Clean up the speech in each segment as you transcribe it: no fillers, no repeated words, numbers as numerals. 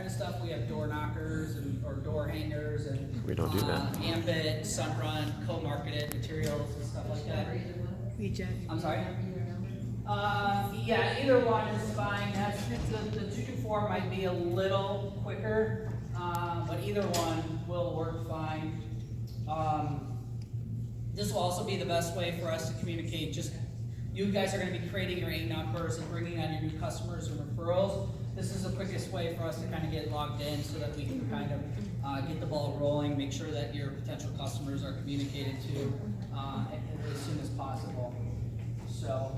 kind of stuff. We have door knockers or door hangers and We don't do that. Ambit, SunRun, co-marketed materials and stuff like that. I'm sorry? Yeah, either one is fine. The 224 might be a little quicker, but either one will work fine. This will also be the best way for us to communicate. Just you guys are going to be creating your 8 numbers and bringing on your new customers and referrals. This is the quickest way for us to kind of get logged in so that we can kind of get the ball rolling, make sure that your potential customers are communicated to as soon as possible. So,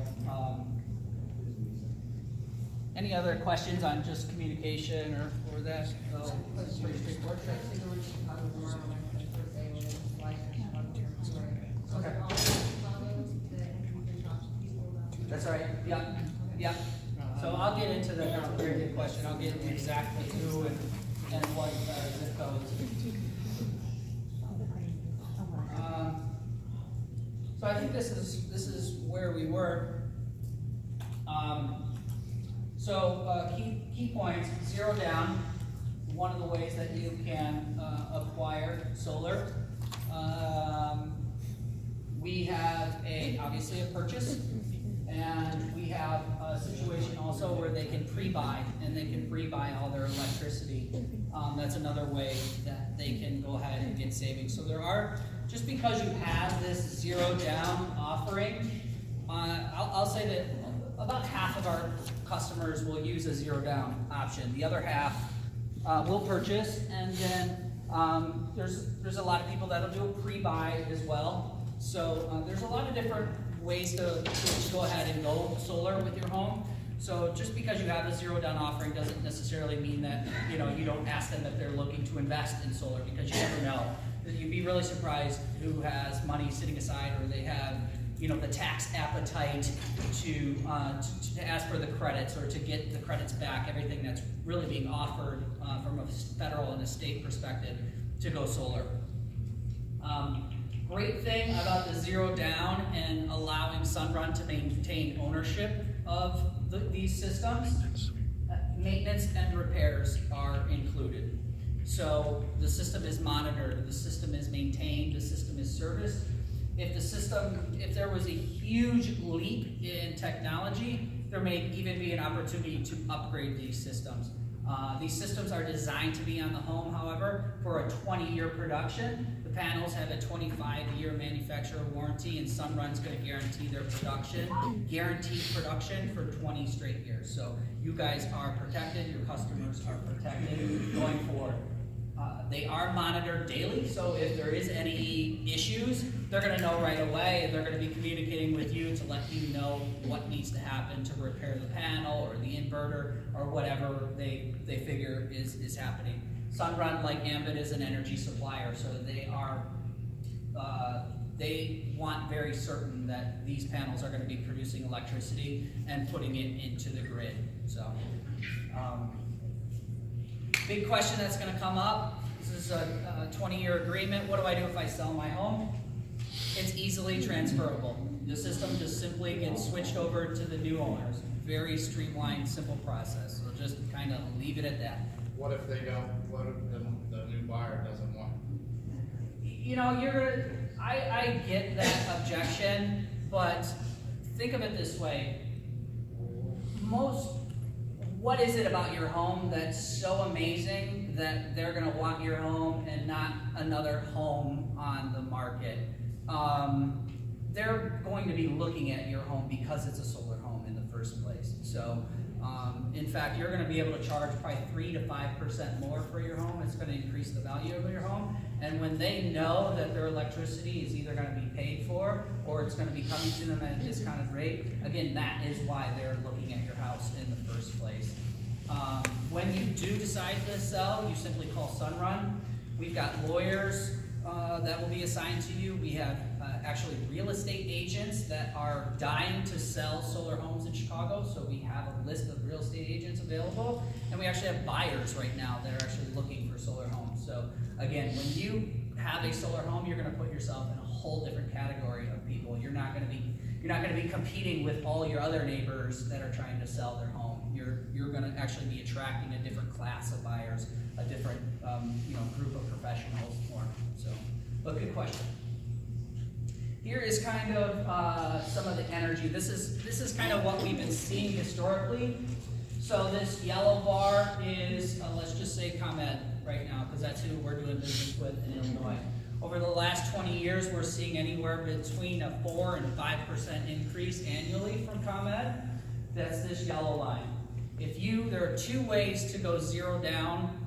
any other questions on just communication or that? That's pretty straightforward. Okay. That's all right. Yeah. Yeah. So I'll get into that. Very good question. I'll get into exactly who and what zip codes. So I think this is where we were. Key points: 0 down. One of the ways that you can acquire solar. We have obviously a purchase, and we have a situation also where they can pre-buy, and they can pre-buy all their electricity. That's another way that they can go ahead and get savings. So there are, just because you have this 0 down offering, I'll say that about half of our customers will use a 0 down option. The other half will purchase, and then there's a lot of people that'll do a pre-buy as well. So there's a lot of different ways to go ahead and go solar with your home. So just because you have a 0 down offering doesn't necessarily mean that you don't ask them if they're looking to invest in solar, because you never know. You'd be really surprised who has money sitting aside, or they have the tax appetite to ask for the credits or to get the credits back. Everything that's really being offered from a federal and a state perspective to go solar. Great thing about the 0 down and allowing SunRun to maintain ownership of these systems, maintenance and repairs are included. So the system is monitored, the system is maintained, the system is serviced. If there was a huge leap in technology, there may even be an opportunity to upgrade these systems. These systems are designed to be on the home, however, for a 20-year production. The panels have a 25-year manufacturer warranty, and SunRun's going to guarantee their guaranteed production for 20 straight years. So you guys are protected, your customers are protected going forward. They are monitored daily, so if there is any issues, they're going to know right away, and they're going to be communicating with you to let you know what needs to happen to repair the panel or the inverter or whatever they figure is happening. SunRun, like Ambit, is an energy supplier, so they want very certain that these panels are going to be producing electricity and putting it into the grid. So, big question that's going to come up. This is a 20-year agreement. What do I do if I sell my home? It's easily transferable. The system just simply gets switched over to the new owners. Very streamlined, simple process. So just kind of leave it at that. What if they don't? What if the new buyer doesn't want? I get that objection, but think of it this way. What is it about your home that's so amazing that they're going to want your home and not another home on the market? They're going to be looking at your home because it's a solar home in the first place. So, in fact, you're going to be able to charge probably 3 to 5% more for your home. It's going to increase the value of your home. And when they know that their electricity is either going to be paid for or it's going to be coming to them at a discounted rate, again, that is why they're looking at your house in the first place. When you do decide to sell, you simply call SunRun. We've got lawyers that will be assigned to you. We have actually real estate agents that are dying to sell solar homes in Chicago, so we have a list of real estate agents available, and we actually have buyers right now that are actually looking for solar homes. So again, when you have a solar home, you're going to put yourself in a whole different category of people. You're not going to be competing with all your other neighbors that are trying to sell their home. You're you're gonna actually be attracting a different class of buyers, a different, group of professionals more, so, but good question. Here is kind of some of the energy. This is kind of what we've been seeing historically. So this yellow bar is, let's just say ComEd right now, because that's who we're doing business with in Illinois. Over the last 20 years, we're seeing anywhere between a 4 and 5% increase annually from ComEd. That's this yellow line. There are two ways to go zero down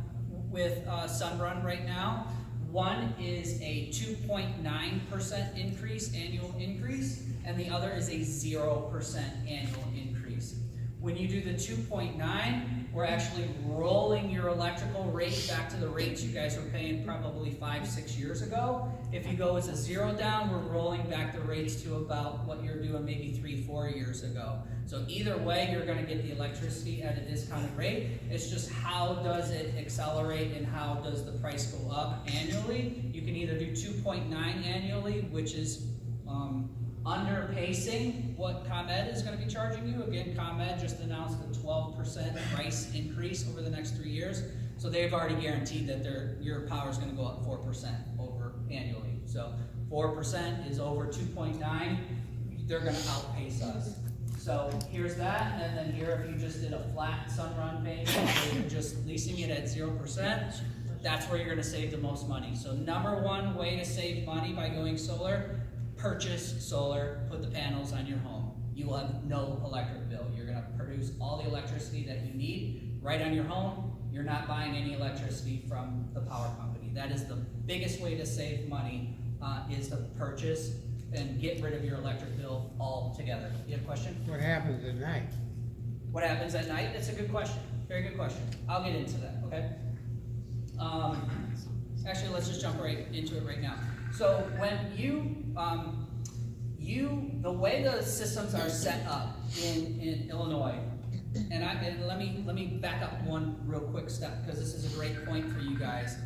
with SunRun right now. One is a 2.9% increase, annual increase, and the other is a 0% annual increase. When you do the 2.9, we're actually rolling your electrical rate back to the rates you guys were paying probably 5-6 years ago. If you go as a zero down, we're rolling back the rates to about what you're doing maybe 3-4 years ago. So either way, you're gonna get the electricity at a discounted rate. It's just how does it accelerate and how does the price go up annually. You can either do 2.9 annually, which is underpacing what ComEd is going to be charging you. Again, ComEd just announced a 12% price increase over the next 3 years. So they've already guaranteed that your power is going to go up 4% over annually. So 4% is over 2.9. They're going to outpace us. So here's that, and then here if you just did a flat SunRun payment, where you're just leasing it at 0%, that's where you're going to save the most money. So number one way to save money by going solar, purchase solar, put the panels on your home. You will have no electric bill. You're gonna produce all the electricity that you need right on your home. You're not buying any electricity from the power company. That is the biggest way to save money, is to purchase and get rid of your electric bill altogether. You have a question? What happens at night? What happens at night? That's a good question. Very good question. I'll get into that, okay? Actually, let's just jump right into it right now. So when the way the systems are set up in Illinois, and let me back up one real quick step because this is a great point for you guys.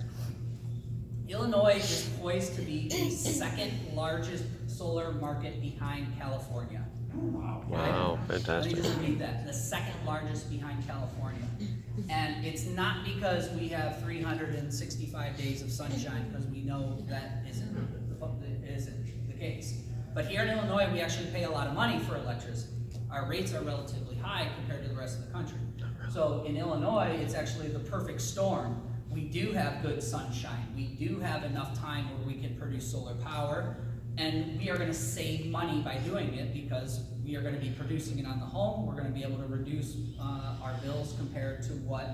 Illinois is poised to be the second largest solar market behind California. Wow, fantastic. Let me just repeat that. The second largest behind California. And it's not because we have 365 days of sunshine, because we know that isn't the case. But here in Illinois, we actually pay a lot of money for electricity. Our rates are relatively high compared to the rest of the country. So in Illinois, it's actually the perfect storm. We do have good sunshine. We do have enough time where we can produce solar power. And we are going to save money by doing it because we are going to be producing it on the home. We're going to be able to reduce our bills compared to what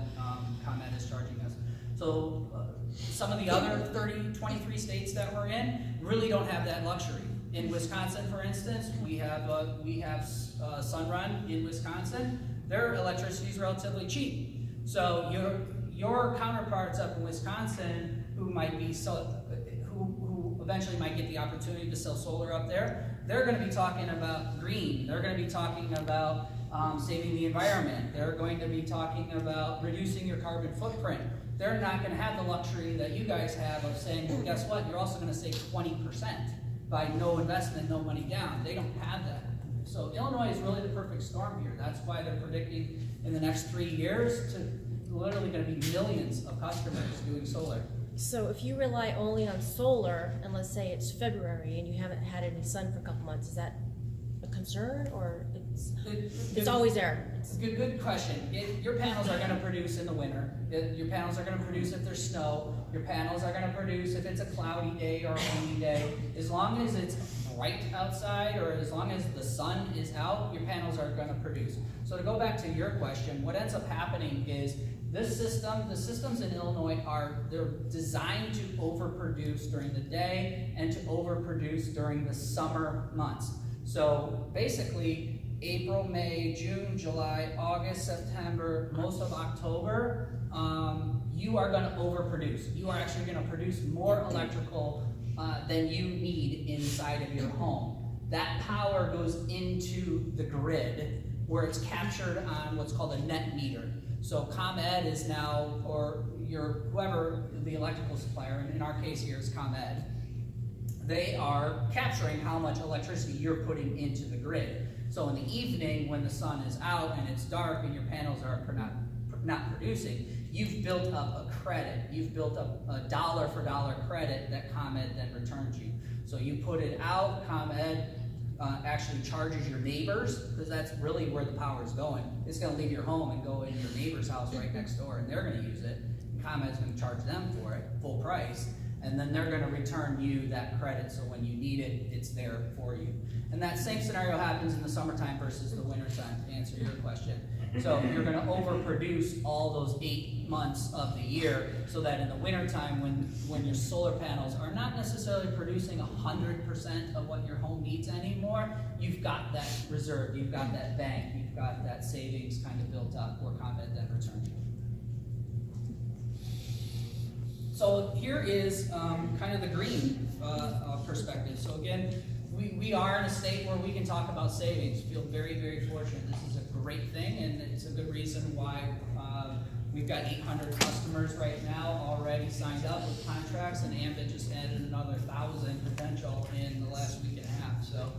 ComEd is charging us. So some of the other 23 states that we're in really don't have that luxury. In Wisconsin, for instance, we have SunRun in Wisconsin. Their electricity is relatively cheap. So your counterparts up in Wisconsin who might be who eventually might get the opportunity to sell solar up there, they're going to be talking about green. They're going to be talking about saving the environment. They're going to be talking about reducing your carbon footprint. They're not going to have the luxury that you guys have of saying, well, guess what? You're also going to save 20% by no investment, no money down. They don't have that. So Illinois is really the perfect storm here. That's why they're predicting in the next 3 years to literally going to be millions of customers doing solar. So if you rely only on solar, and let's say it's February and you haven't had any sun for a couple months, is that a concern, or it's always there? It's a good question. Your panels are going to produce in the winter. Your panels are going to produce if there's snow. Your panels are going to produce if it's a cloudy day or a rainy day. As long as it's bright outside, or as long as the sun is out, your panels are going to produce. So to go back to your question, what ends up happening is the systems in Illinois they're designed to overproduce during the day and to overproduce during the summer months. So basically, April, May, June, July, August, September, most of October, you are going to overproduce. You are actually going to produce more electrical than you need inside of your home. That power goes into the grid where it's captured on what's called a net meter. So ComEd is now, or whoever the electrical supplier, and in our case here is ComEd, they are capturing how much electricity you're putting into the grid. So in the evening, when the sun is out and it's dark and your panels are not producing, you've built up a credit. You've built up a dollar for dollar credit that ComEd then returns you. So you put it out, ComEd actually charges your neighbors, because that's really where the power is going. It's gonna leave your home and go into your neighbor's house right next door, and they're gonna use it. And ComEd's gonna charge them for it, full price, and then they're gonna return you that credit, so when you need it, it's there for you. And that same scenario happens in the summertime versus the wintertime, to answer your question. So you're gonna overproduce all those 8 months of the year, so that in the wintertime, when your solar panels are not necessarily producing 100% of what your home needs anymore, you've got that reserve, you've got that bank, you've got that savings kind of built up where ComEd then returns you. So here is kind of the green perspective. So again, we are in a state where we can talk about savings. Feel very, very fortunate. This is a great thing, and it's a good reason why we've got 800 customers right now already signed up with contracts, and Ambit just added another 1,000 potential in the last week and a half. So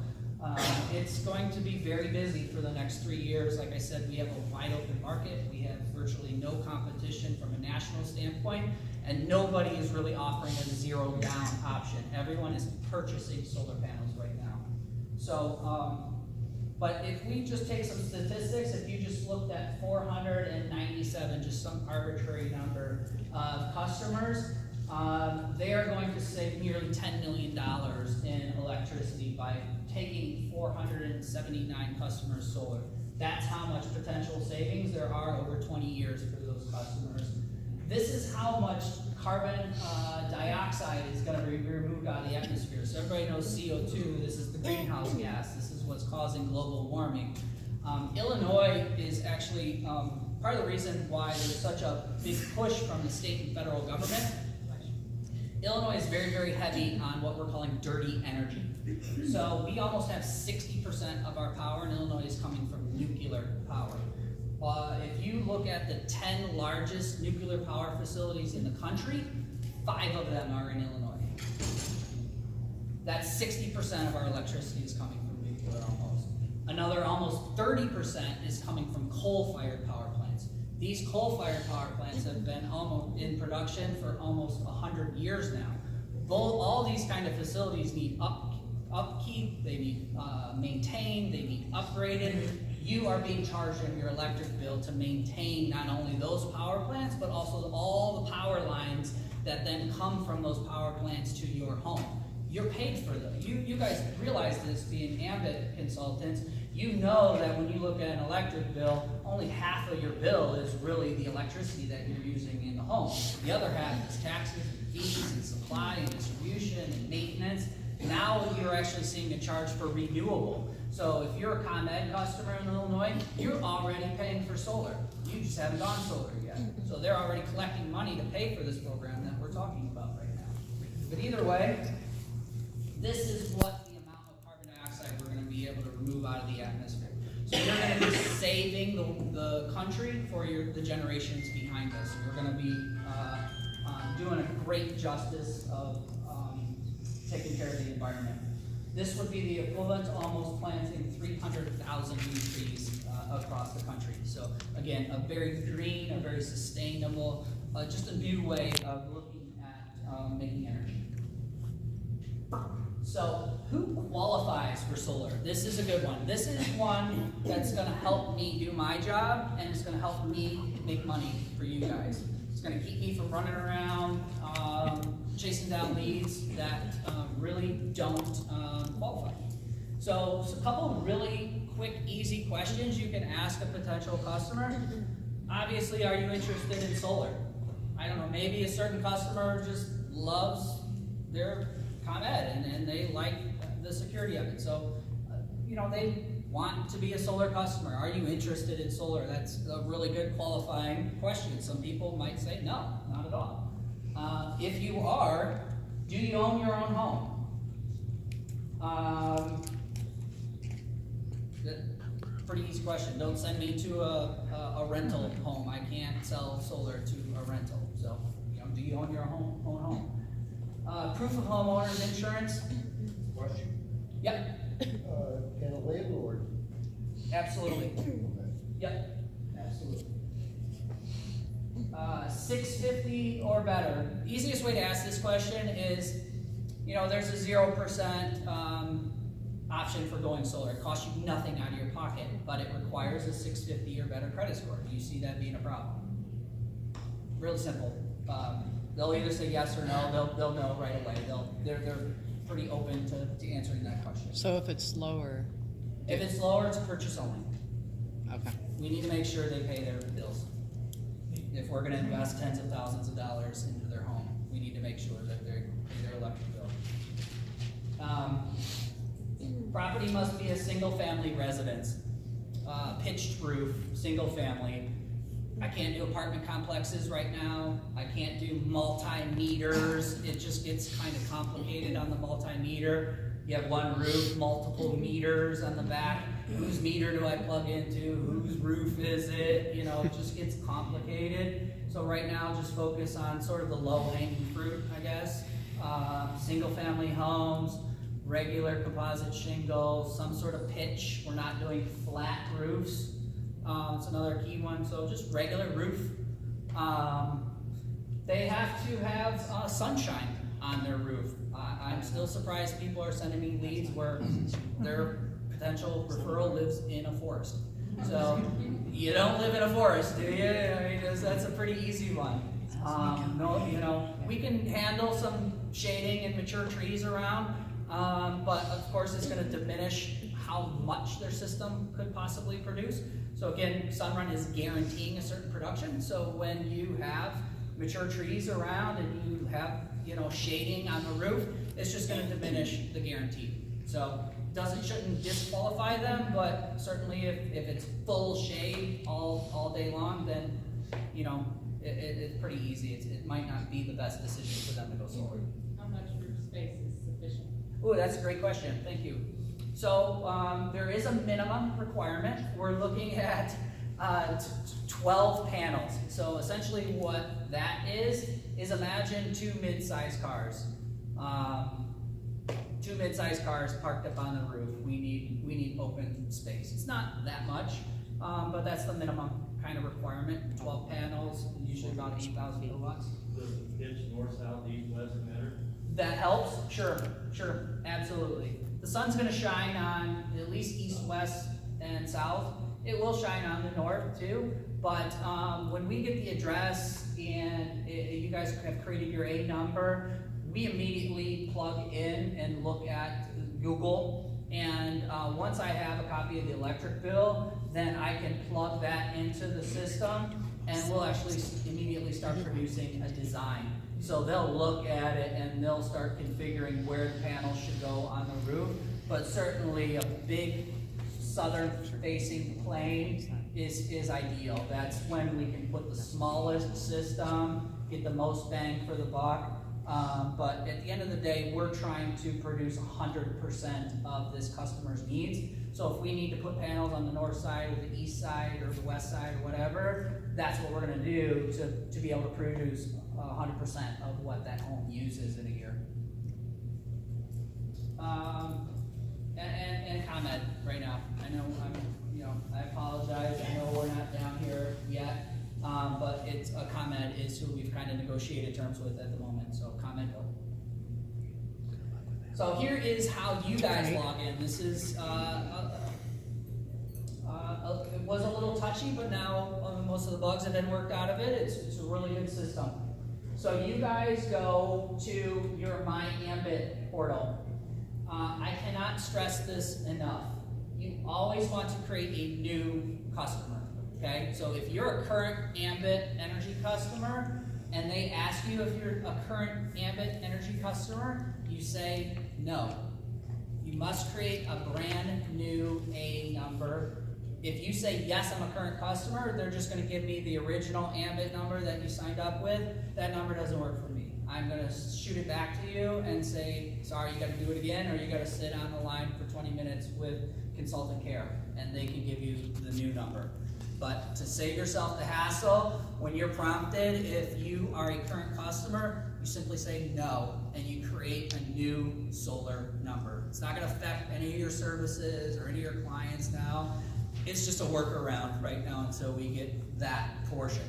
it's going to be very busy for the next 3 years. Like I said, we have a wide open market. We have virtually no competition from a national standpoint, and nobody is really offering a zero down option. Everyone is purchasing solar panels right now. So, but if we just take some statistics, if you just looked at 497, just some arbitrary number of customers, they are going to save nearly $10 million in electricity by taking 479 customers solar. That's how much potential savings there are over 20 years for those customers. This is how much carbon dioxide is going to be removed out of the atmosphere. So everybody knows CO2, this is the greenhouse gas, this is what's causing global warming. Illinois is actually part of the reason why there's such a big push from the state and federal government. Illinois is very, very heavy on what we're calling dirty energy. So we almost have 60% of our power in Illinois is coming from nuclear power. If you look at the 10 largest nuclear power facilities in the country, 5 of them are in Illinois. That's 60% of our electricity is coming from nuclear almost. Another almost 30% is coming from coal-fired power plants. These coal-fired power plants have been almost in production for almost 100 years now. All these kind of facilities need upkeep, they need maintained, they need upgraded. You are being charged on your electric bill to maintain not only those power plants, but also all the power lines that then come from those power plants to your home. You're paid for them. You guys realize this, being Ambit consultants. You know that when you look at an electric bill, only half of your bill is really the electricity that you're using in the home. The other half is taxes and fees and supply and distribution and maintenance. Now you're actually seeing a charge for renewable. So if you're a ComEd customer in Illinois, you're already paying for solar. You just haven't gone solar yet. So they're already collecting money to pay for this program that we're talking about right now. But either way, this is what the amount of carbon dioxide we're going to be able to remove out of the atmosphere. So you're going to be saving the country for the generations behind us. We're going to be doing a great justice of taking care of the environment. This would be the equivalent to almost planting 300,000 new trees across the country. So again, a very green, a very sustainable, just a new way of looking at making energy. So who qualifies for solar? This is a good one. This is one that's going to help me do my job, and it's going to help me make money for you guys. It's going to keep me from running around chasing down leads that really don't qualify. So a couple of really quick, easy questions you can ask a potential customer. Obviously, are you interested in solar? I don't know, maybe a certain customer just loves their ComEd and they like the security of it. So, they want to be a solar customer. Are you interested in solar? That's a really good qualifying question. Some people might say, no, not at all. If you are, do you own your own home? Pretty easy question. Don't send me to a rental home. I can't sell solar to a rental. So, do you own your own home? Proof of homeowner's insurance. Question? Yep. Can a landlord Absolutely. Yep, absolutely. 650 or better. Easiest way to ask this question is, you know, there's a 0% option for going solar. It costs you nothing out of your pocket, but it requires a 650 or better credit score. Do you see that being a problem? Really simple. They'll either say yes or no. They'll know right away. They're pretty open to answering that question. So if it's lower, If it's lower, it's purchase only. okay. We need to make sure they pay their bills. If we're gonna invest tens of thousands of dollars into their home, we need to make sure that they pay their electric bill. Property must be a single-family residence, pitched roof, single family. I can't do apartment complexes right now. I can't do multi-meters. It just gets kind of complicated on the multi-meter. You have one roof, multiple meters on the back. Whose meter do I plug into? Whose roof is it? You know, it just gets complicated. So right now, just focus on sort of the low-hanging fruit, I guess. Single-family homes, regular composite shingles, some sort of pitch. We're not doing flat roofs. It's another key one. So just regular roof. They have to have sunshine on their roof. I'm still surprised people are sending me leads where their potential referral lives in a forest. So you don't live in a forest, do you? I mean, that's a pretty easy one. No, you know, we can handle some shading and mature trees around, but of course it's going to diminish how much their system could possibly produce. So again, SunRun is guaranteeing a certain production. So when you have mature trees around and you have, you know, shading on the roof, it's just going to diminish the guarantee. So shouldn't disqualify them, but certainly if it's full shade all day long, then, you know, it's pretty easy. It might not be the best decision for them to go solar. How much roof space is sufficient? Oh, that's a great question. Thank you. So there is a minimum requirement. We're looking at 12 panels. So essentially what that is imagine two mid-size cars. Two mid-sized cars parked up on the roof. We need open space. It's not that much, but that's the minimum kind of requirement. 12 panels, usually about 8,000 kilowatts. Does the pitch north, south, east, west matter? That helps? Sure, absolutely. The sun's gonna shine on at least east, west, and south. It will shine on the north too, but when we get the address and you guys have created your A number, we immediately plug in and look at Google, and once I have a copy of the electric bill, then I can plug that into the system, and we'll actually immediately start producing a design. So they'll look at it and they'll start configuring where the panels should go on the roof, but certainly a big southern facing plane is ideal. That's when we can put the smallest system, get the most bang for the buck. But at the end of the day, we're trying to produce 100% of this customer's needs. So if we need to put panels on the north side or the east side or the west side or whatever, that's what we're gonna do to be able to produce 100% of what that home uses in a year. And ComEd right now. I know I apologize. I know we're not down here yet. But it's ComEd is who we've kind of negotiated terms with at the moment, so ComEd bill. So here is how you guys log in. This is, it was a little touchy, but now most of the bugs have been worked out of it. It's a really good system. So you guys go to your MyAmbit portal. I cannot stress this enough. You always want to create a new customer. Okay, so if you're a current Ambit Energy customer and they ask you if you're a current Ambit Energy customer, you say no. You must create a brand new A number. If you say yes, I'm a current customer, they're just going to give me the original Ambit number that you signed up with. That number doesn't work for me. I'm going to shoot it back to you and say, sorry, you got to do it again, or you got to sit on the line for 20 minutes with consultant care, and they can give you the new number. But to save yourself the hassle, when you're prompted, if you are a current customer, you simply say no, and you create a new solar number. It's not going to affect any of your services or any of your clients now. it's just a workaround right now until we get that portion.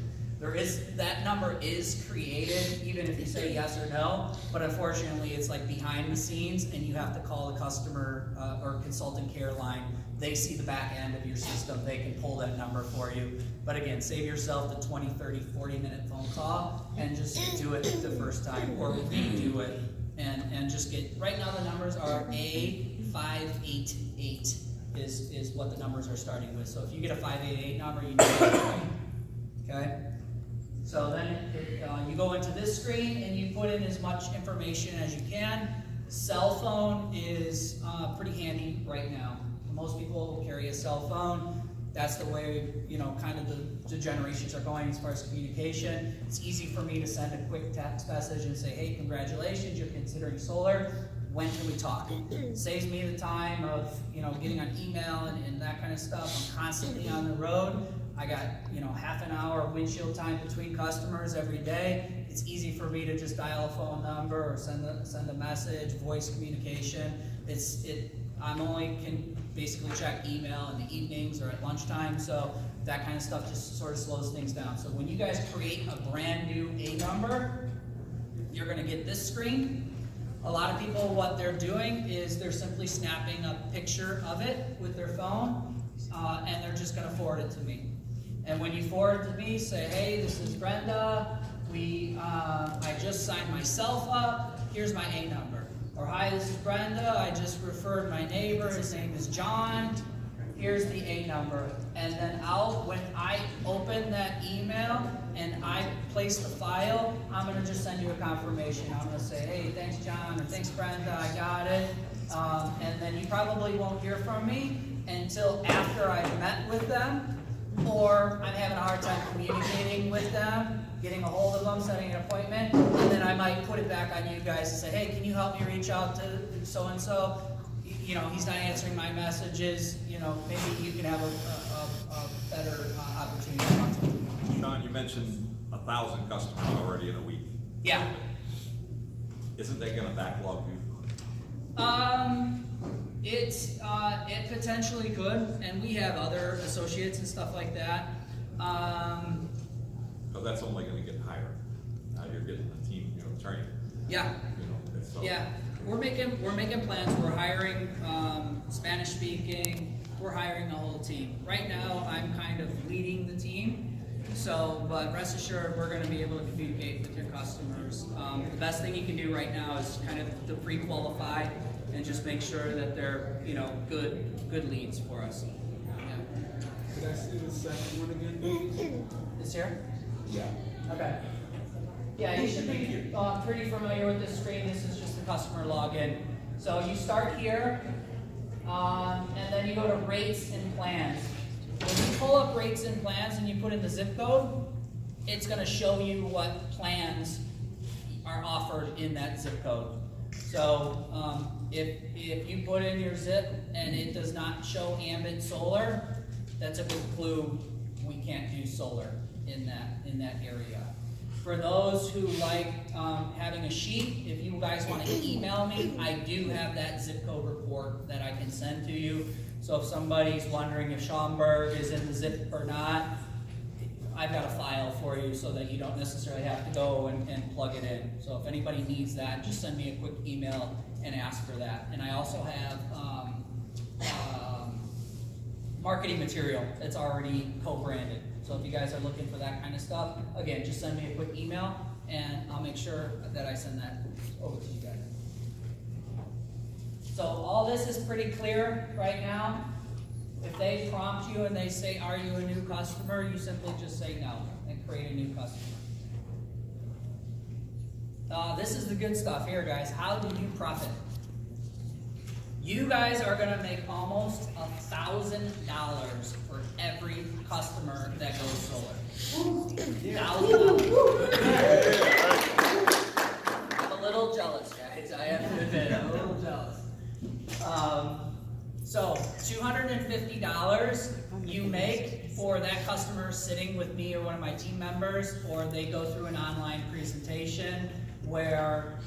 That number is created, even if you say yes or no, but unfortunately, it's like behind the scenes, and you have to call the customer or consultant care line. They see the back end of your system, they can pull that number for you. But again, save yourself the 20, 30, 40-minute phone call, and just do it the first time, or redo it, and just get, right now the numbers are A588 is what the numbers are starting with. So if you get a 588 number, you know it's right, okay? So then you go into this screen and you put in as much information as you can. Cell phone is pretty handy right now. Most people carry a cell phone. That's the way, kind of the generations are going as far as communication. It's easy for me to send a quick text message and say, hey, congratulations, you're considering solar. When can we talk? It saves me the time of, getting on email and that kind of stuff. I'm constantly on the road. I got, half an hour windshield time between customers every day. It's easy for me to just dial a phone number or send a message, voice communication. I'm only can basically check email in the evenings or at lunchtime, so that kind of stuff just sort of slows things down. So when you guys create a brand new A number, you're gonna get this screen. A lot of people, what they're doing is they're simply snapping a picture of it with their phone, and they're just gonna forward it to me. And when you forward it to me, say, hey, this is Brenda, I just signed myself up, here's my A number. Or, hi, this is Brenda, I just referred my neighbor, his name is John, here's the A number. And then when I open that email and I place the file, I'm gonna just send you a confirmation. I'm gonna say, hey, thanks John, or thanks Brenda, I got it. And then you probably won't hear from me until after I've met with them, or I'm having a hard time communicating with them, getting a hold of them, setting an appointment, and then I might put it back on you guys and say, hey, can you help me reach out to so-and-so? He's not answering my messages, maybe you can have a better opportunity to talk to him. Sean, you mentioned 1,000 customers already in a week. Yeah. Isn't that gonna backlog you? It potentially could, and we have other associates and stuff like that. Because that's only gonna get higher. Now you're getting a team, trained. Yeah. So. Yeah, we're making plans. We're hiring Spanish speaking. We're hiring the whole team. Right now, I'm kind of leading the team. But rest assured, we're going to be able to communicate with your customers. The best thing you can do right now is kind of to pre-qualify and just make sure that they're good leads for us. Yeah. Could I see the second one again? This here? Yeah. Okay. Yeah, you should be pretty familiar with this screen. This is just the customer login. So you start here, and then you go to rates and plans. When you pull up rates and plans and you put in the zip code, it's going to show you what plans are offered in that zip code. So if you put in your zip and it does not show ambient solar, that's a good clue we can't do solar in that area. For those who like having a sheet, if you guys want to email me, I do have that zip code report that I can send to you. So if somebody's wondering if Schaumburg is in the zip or not, I've got a file for you so that you don't necessarily have to go and plug it in. So if anybody needs that, just send me a quick email and ask for that. And I also have marketing material that's already co-branded. So if you guys are looking for that kind of stuff, again, just send me a quick email and I'll make sure that I send that over to you guys. So all this is pretty clear right now. If they prompt you and they say, are you a new customer? You simply just say no and create a new customer. This is the good stuff here, guys. How do you profit? You guys are gonna make almost $1,000 for every customer that goes solar. $1,000. I'm a little jealous, guys. I have to admit, I'm a little jealous. So $250 you make for that customer sitting with me or one of my team members, or they go through an online presentation where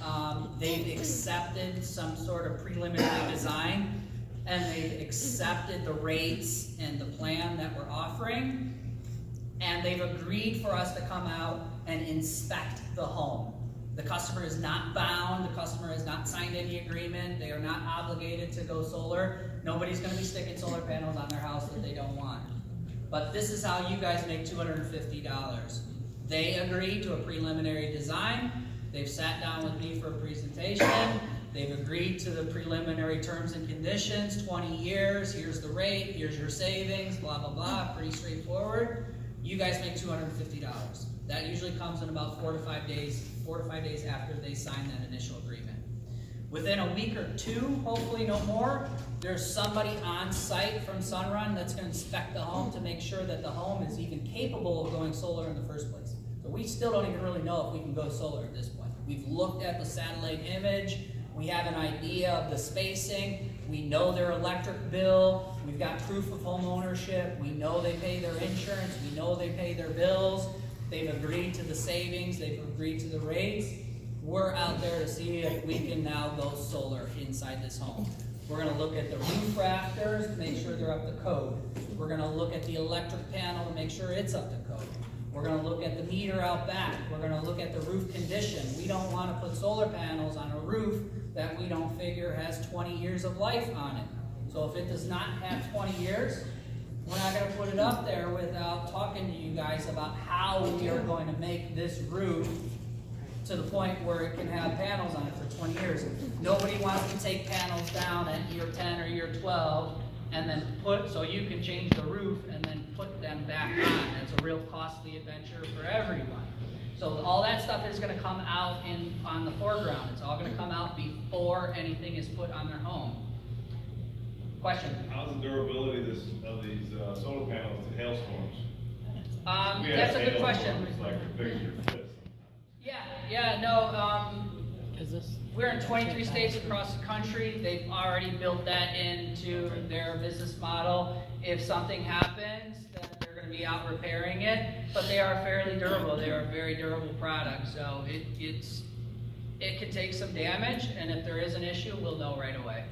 they've accepted some sort of preliminary design. and they've accepted the rates and the plan that we're offering, and they've agreed for us to come out and inspect the home. The customer is not bound, the customer has not signed any agreement, they are not obligated to go solar. Nobody's gonna be sticking solar panels on their house that they don't want. But this is how you guys make $250. They agree to a preliminary design, they've sat down with me for a presentation, they've agreed to the preliminary terms and conditions, 20 years, here's the rate, here's your savings, blah, blah, blah, pretty straightforward. You guys make $250. That usually comes in about 4 to 5 days after they sign that initial agreement. Within a week or two, hopefully no more, there's somebody on site from SunRun that's gonna inspect the home to make sure that the home is even capable of going solar in the first place. So we still don't even really know if we can go solar at this point. We've looked at the satellite image, we have an idea of the spacing, we know their electric bill, we've got proof of home ownership, we know they pay their insurance, we know they pay their bills, they've agreed to the savings, they've agreed to the rates. We're out there to see if we can now go solar inside this home. We're gonna look at the roof rafters to make sure they're up to code. We're gonna look at the electric panel to make sure it's up to code. We're gonna look at the meter out back. We're gonna look at the roof condition. We don't wanna put solar panels on a roof that we don't figure has 20 years of life on it. So if it does not have 20 years, we're not gonna put it up there without talking to you guys about how we are going to make this roof to the point where it can have panels on it for 20 years. Nobody wants to take panels down at year 10 or year 12 and then so you can change the roof and then put them back on. It's a real costly adventure for everyone. So all that stuff is gonna come out on the foreground. It's all gonna come out before anything is put on their home. Question? How's the durability of these solar panels to hailstorms? That's a good question. It's like the big as your fist. Is this? We're in 23 states across the country. They've already built that into their business model. If something happens, then they're going to be out repairing it. But they are fairly durable. They are a very durable product. So it can take some damage, and if there is an issue, we'll know right away.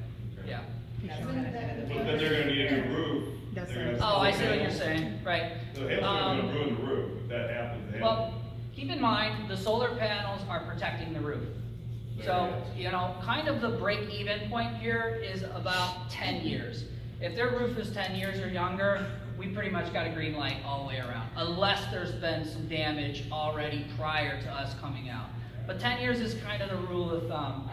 Yeah. But then they're going to need a new roof. Oh, I see what you're saying. Right. The hailstorm's going to ruin the roof if that happens. Well, keep in mind, the solar panels are protecting the roof. So, kind of the break-even point here is about 10 years. If their roof is 10 years or younger, we pretty much got a green light all the way around, unless there's been some damage already prior to us coming out. But 10 years is kind of the rule of thumb.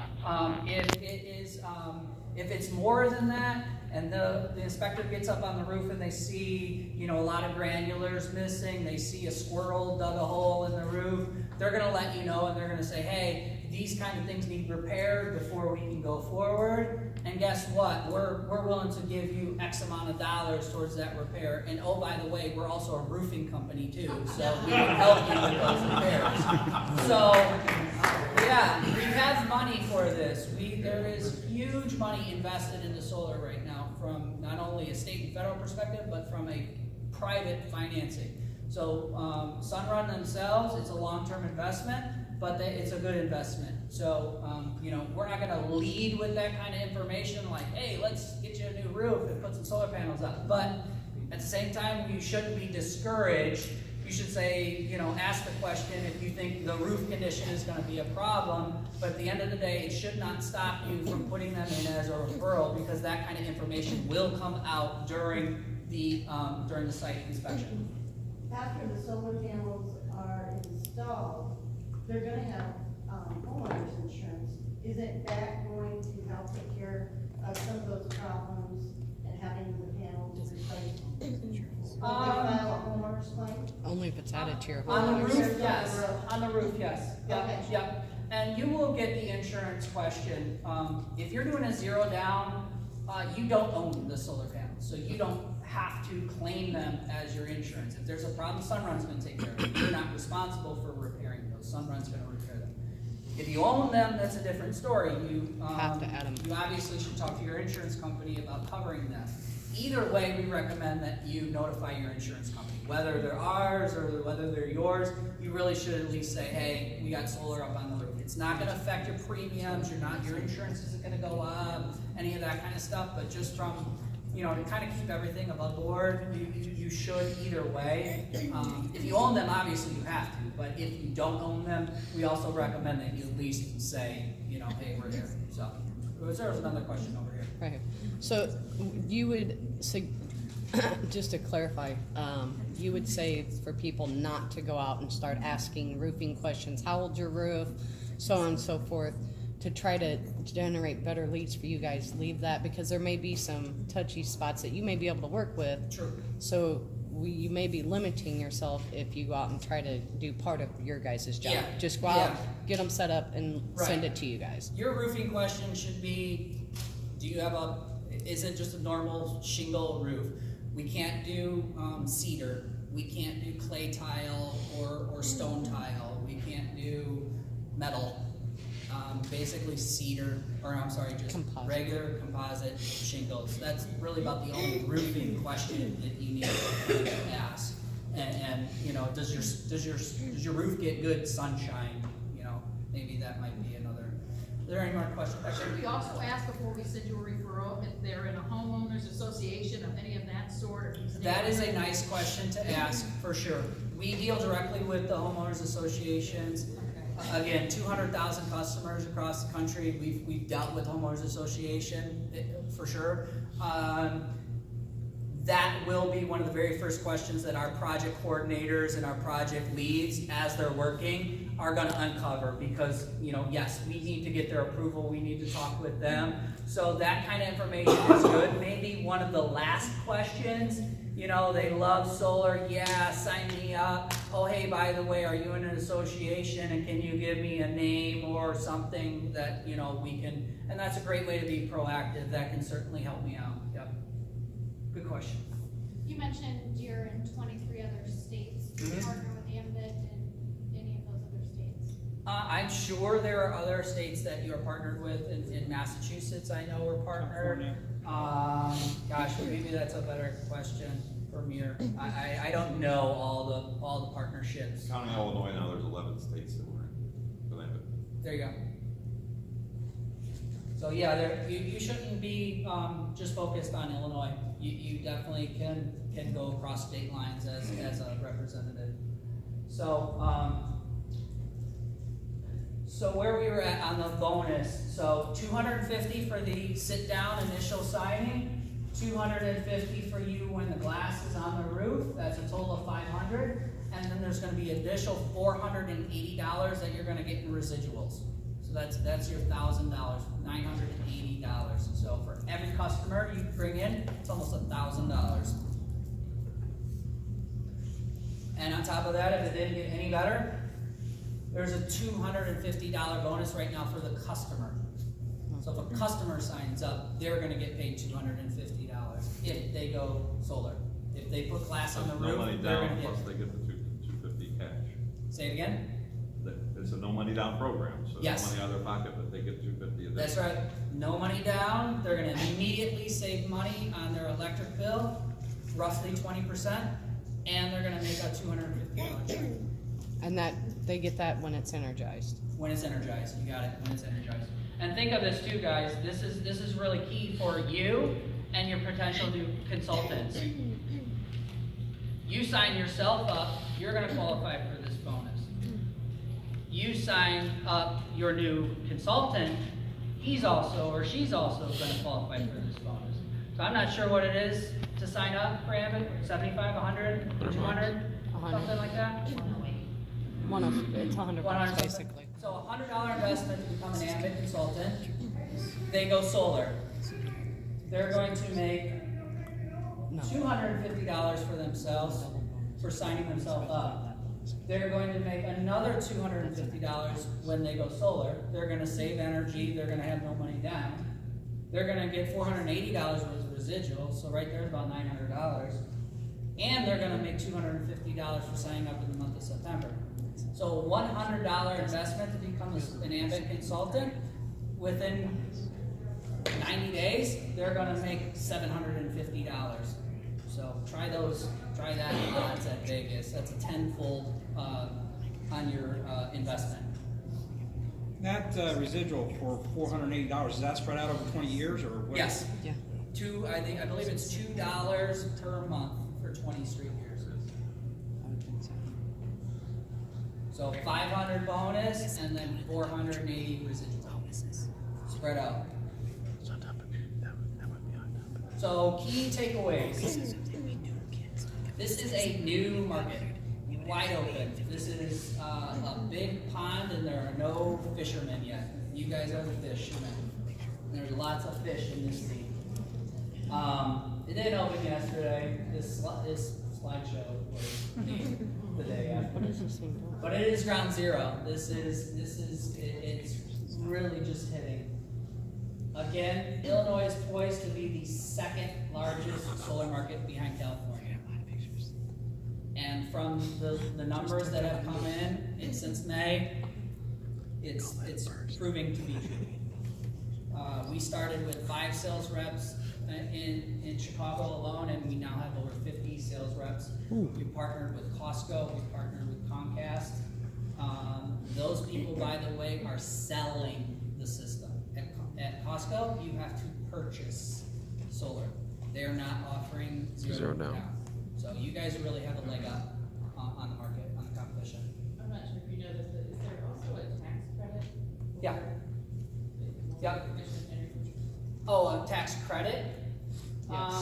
If it's more than that, and the inspector gets up on the roof and they see, a lot of granulars missing, they see a squirrel dug a hole in the roof, they're gonna let you know and they're gonna say, hey, these kind of things need repaired before we can go forward. And guess what? We're willing to give you X amount of dollars towards that repair. And oh, by the way, we're also a roofing company too, so we can help you with those repairs. So, yeah, we have money for this. There is huge money invested into solar right now from not only a state and federal perspective, but from a private financing. So SunRun themselves, it's a long-term investment, but it's a good investment. So, we're not gonna lead with that kind of information like, hey, let's get you a new roof and put some solar panels up. But at the same time, you shouldn't be discouraged. You should say, ask the question if you think the roof condition is gonna be a problem. But at the end of the day, it should not stop you from putting them in as a referral, because that kind of information will come out during the site inspection. After the solar panels are installed, they're gonna have homeowners insurance. Isn't that going to help take care of some of those problems and having the panels replaced? Will they file a homeowner's claim? Only if it's added to your On the home. roof, yes. On the roof, yes. Yep, Okay. yep. And you will get the insurance question. If you're doing a zero down, you don't own the solar panels, so you don't have to claim them as your insurance. If there's a problem, SunRun's gonna take care of it. You're not responsible for repairing those. SunRun's gonna repair them. If you own them, that's a different story. You Have to add them. You obviously should talk to your insurance company about covering them. Either way, we recommend that you notify your insurance company, whether they're ours or whether they're yours. You really should at least say, hey, we got solar up on the roof. It's not gonna affect your premiums, your insurance isn't gonna go up, any of that kind of stuff, but just from, you know, to kind of keep everything above board, you should either way. If you own them, obviously you have to, but if you don't own them, we also recommend that you at least say, you know, hey, we're here. So, there's another question over here. Right here. So you would say, just to clarify, you would say for people not to go out and start asking roofing questions, how old's your roof, so on and so forth, to try to generate better leads for you guys, leave that, because there may be some touchy spots that you may be able to work with. True. So you may be limiting yourself if you go out and try to do part of your guys' job. Yeah. Just go out, Yeah. get them set up and send Right. it to you guys. Your roofing question should be, is it just a normal shingle roof? We can't do cedar, we can't do clay tile or stone tile, we can't do metal. Basically cedar, or I'm sorry, just Composite. regular composite shingles. That's really about the only roofing question that you need to ask. And you know, does your roof get good sunshine? You know, maybe that might be another. Are there any more questions? Should we also ask before we send you a referral if they're in a homeowners association of any of that sort? Or if That is a nice question to ask, for sure. We deal directly with the homeowners associations. Again, 200,000 customers across the country. We've dealt with homeowners association, for sure. That will be one of the very first questions that our project coordinators and our project leads, as they're working, are gonna uncover, because, you know, yes, we need to get their approval, we need to talk with them. So that kind of information is good. Maybe one of the last questions, you know, they love solar, yeah, sign me up. Oh, hey, by the way, are you in an association, and can you give me a name or something that, you know, we can, and that's a great way to be proactive. That can certainly help me out. Yep. Good question. You mentioned you're in 23 other states. Do you Mhm. partner with Ambit in any of those other states? I'm sure there are other states that you are partnered with. In Massachusetts, I know we're partnered. Gosh, maybe that's a better question for Mir. I don't know all the partnerships. County Illinois now, there's 11 states that we're in. But There you go. So yeah, you shouldn't be just focused on Illinois. You definitely can go across state lines as a representative. So where we were at on the bonus, so 250 for the sit-down initial signing, 250 for you when the glass is on the roof, that's a total of 500, and then there's gonna be additional $480 that you're gonna get in residuals. So that's your $1,000, $980. So for every customer you bring in, it's almost $1,000. And on top of that, if it didn't get any better, there's a $250 bonus right now for the customer. So if a customer signs up, they're gonna get paid $250 if they go solar. If they put glass on the no roof, money they're down, gonna plus get. they get the 250 cash. Say it again? It's a no money down program, so no Yes. money out of their pocket, but they get 250 a day. That's right. No money down. They're gonna immediately save money on their electric bill, roughly 20%, and they're gonna make a $250 check. And that, they get that when it's energized. When it's energized, you got it, when it's energized. And think of this too, guys, this is really key for you and your potential new consultants. You sign yourself up, you're gonna qualify for this bonus. You sign up your new consultant, he's also, or she's also gonna qualify for this bonus. So I'm not sure what it is to sign up for Ambit, 75, 100, 200, something like that? It's $100 $100 basically. So a $100 investment to become an Ambit consultant. They go solar. They're going to make No. $250 for themselves for signing themselves up. They're going to make another $250 when they go solar. They're going to save energy. They're going to have no money down. They're going to get $480 worth of residual. So right there is about $900. And they're going to make $250 for signing up in the month of September. So $100 investment to become an Ambit consultant within 90 days, they're gonna make $750. So try that odds at Vegas. That's a tenfold on your investment. That residual for $480, is that spread out over 20 years or what? Yes. Yeah. I believe it's $2 per month for 20 straight years. So 500 bonus and then 480 residual. Spread out. So key takeaways. This is a new market, wide open. This is a big pond and there are no fishermen yet. You guys are the fishermen. There's lots of fish in this sea. It didn't open yesterday. This slideshow was the day after. But it is ground zero. It's really just hitting. Again, Illinois is poised to be the second largest solar market behind California. And from the numbers that have come in since May, it's proving to be true. We started with 5 sales reps in Chicago alone, and we now have over 50 sales reps. We partnered with Costco, we partnered with Comcast. Those people, by the way, are selling the system. At Costco, you have to purchase solar. They're not offering zero down. So you guys really have a leg up on the market, on the competition. I'm not sure if you know this, but is there also a tax credit? Yeah. For Yep. efficient energy? Oh, a tax credit? Yes.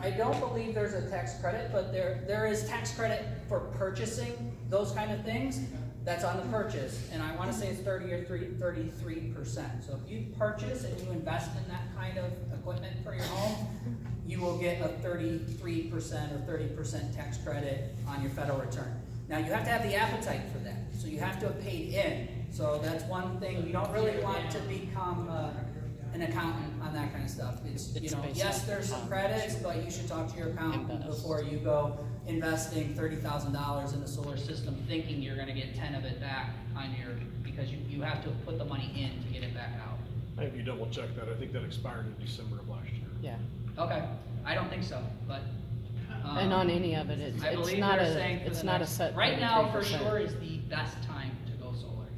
I don't believe there's a tax credit, but there is tax credit for purchasing those kind of things. That's on the purchase, and I want to say it's 30 or 33%. So if you purchase and you invest in that kind of equipment for your home, you will get a 33% or 30% tax credit on your federal return. Now you have to have the appetite for that, so you have to have paid in. So that's one thing. You don't really want to become an accountant on that kind of stuff. It's yes, there's some credits, but you should talk to your accountant before you go investing $30,000 in a solar system thinking you're gonna get 10 of it back on because you have to put the money in to get it back out. I think you double check that. I think that expired in December of last year. Yeah. Okay, I don't think so, but. And on any of it, I it's believe not they're saying for it's the not a next- set. Right now, for 33%. sure, is the best time to go solar,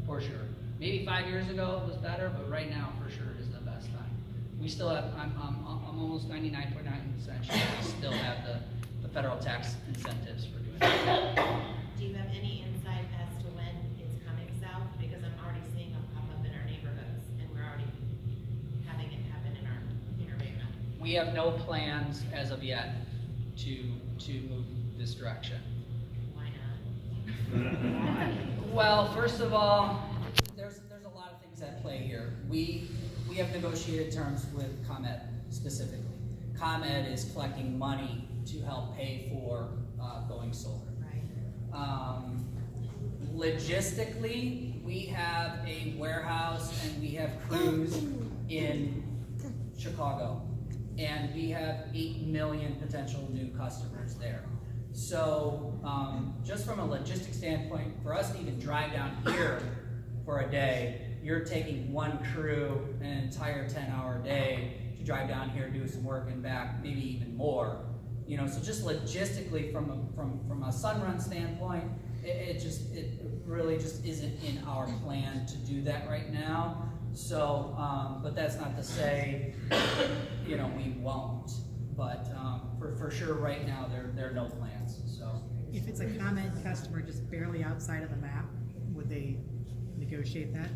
for sure. Maybe 5 years ago it was better, but right now, for sure, is the best time. We still have, I'm almost 99.9% sure we still have the federal tax incentives for doing that. Do you have any insight as to when it's coming south? Because I'm already seeing them pop up in our neighborhoods, and we're already having it happen in our area. We have no plans as of yet to move this direction. Why not? Well, first of all, there's a lot of things at play here. We have negotiated terms with ComEd specifically. ComEd is collecting money to help pay for going solar. Right. Logistically, we have a warehouse and we have crews in Chicago, and we have 8 million potential new customers there. So just from a logistics standpoint, for us to even drive down here for a day, you're taking one crew an entire 10-hour day to drive down here, do some work and back, maybe even more. So just logistically from a SunRun standpoint, it really just isn't in our plan to do that right now. So, but that's not to say, we won't. But for sure, right now there are no plans. So, if it's a ComEd customer just barely outside of the map, would they negotiate that?